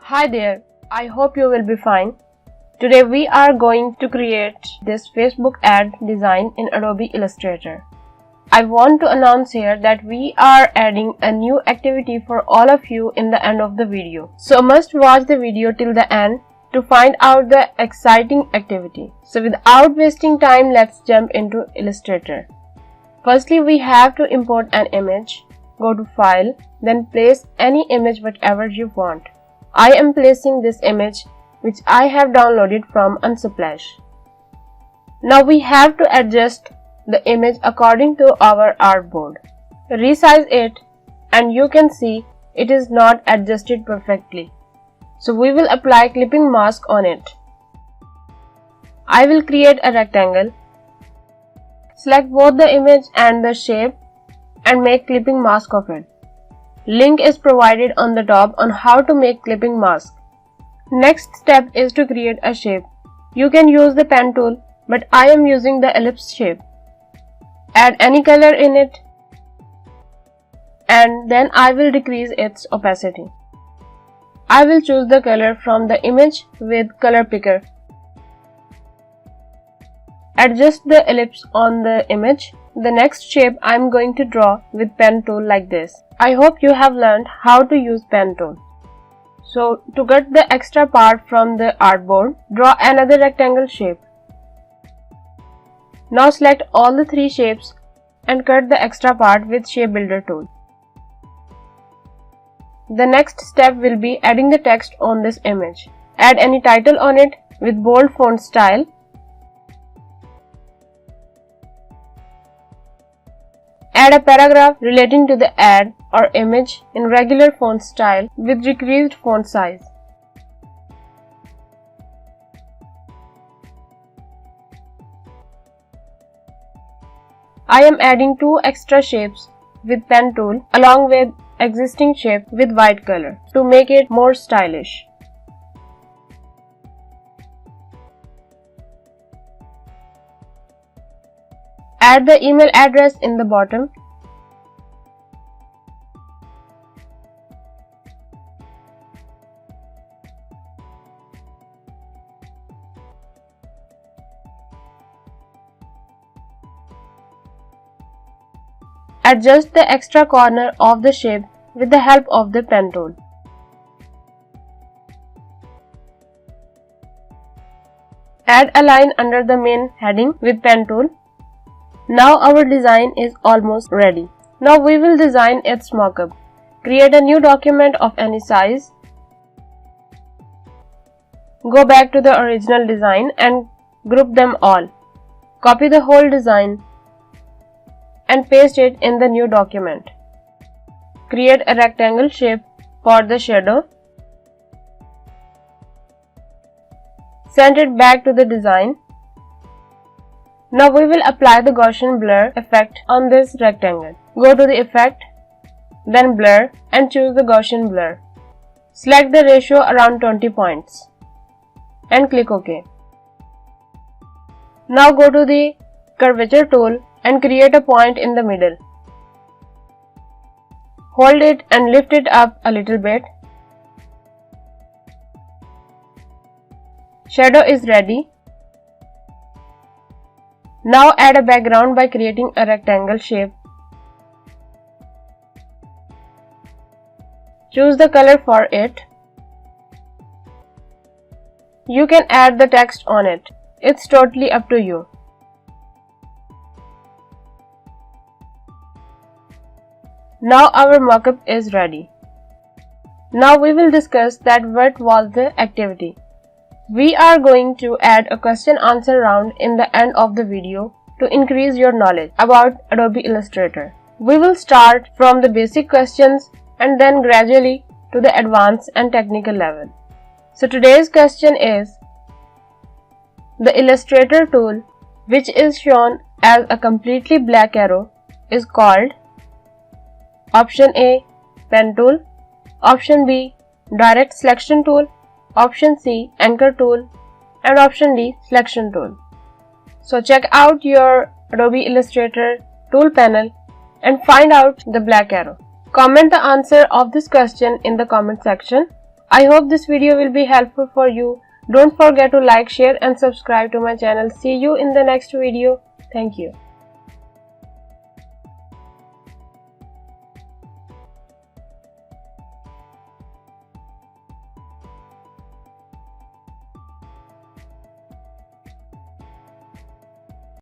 Hi there, I hope you will be fine. Today we are going to create this Facebook ad design in Adobe Illustrator. I want to announce here that we are adding a new activity for all of you in the end of the video. So must watch the video till the end to find out the exciting activity. So without wasting time, let's jump into Illustrator. Firstly, we have to import an image. Go to File, then place any image whatever you want. I am placing this image which I have downloaded from Unsplash. Now we have to adjust the image according to our artboard. Resize it and you can see it is not adjusted perfectly. So we will apply clipping mask on it. I will create a rectangle. Select both the image and the shape and make clipping mask of it. Link is provided on the top on how to make clipping mask. Next step is to create a shape. You can use the pen tool, but I am using the ellipse shape. Add any color in it and then I will decrease its opacity. I will choose the color from the image with color picker. Adjust the ellipse on the image. The next shape I am going to draw with pen tool like this. I hope you have learned how to use pen tool. So to cut the extra part from the artboard, draw another rectangle shape. Now select all the three shapes and cut the extra part with shape builder tool. The next step will be adding the text on this image. Add any title on it with bold font style. Add a paragraph relating to the ad or image in regular font style with decreased font size. I am adding two extra shapes with pen tool along with existing shape with white color to make it more stylish. Add the email address in the bottom. Adjust the extra corner of the shape with the help of the pen tool. Add a line under the main heading with pen tool. Now our design is almost ready. Now we will design its mockup. Create a new document of any size. Go back to the original design and group them all. Copy the whole design and paste it in the new document. Create a rectangle shape for the shadow. Send it back to the design. Now we will apply the Gaussian blur effect on this rectangle. Go to the effect, then blur and choose the Gaussian blur. Select the ratio around 20 points and click OK. Now go to the curvature tool and create a point in the middle. Hold it and lift it up a little bit. Shadow is ready. Now add a background by creating a rectangle shape. Choose the color for it. You can add the text on it. It's totally up to you. Now our mockup is ready. Now we will discuss that what was the activity. We are going to add a question answer round in the end of the video to increase your knowledge about Adobe Illustrator. We will start from the basic questions and then gradually to the advanced and technical level. So today's question is, the Illustrator tool, which is shown as a completely black arrow, is called Option A, Pen tool, Option B, Direct Selection tool, Option C, Anchor tool, and Option D, Selection tool. So check out your Adobe Illustrator tool panel and find out the black arrow. Comment the answer of this question in the comment section. I hope this video will be helpful for you. Don't forget to like, share and subscribe to my channel. See you in the next video. Thank you.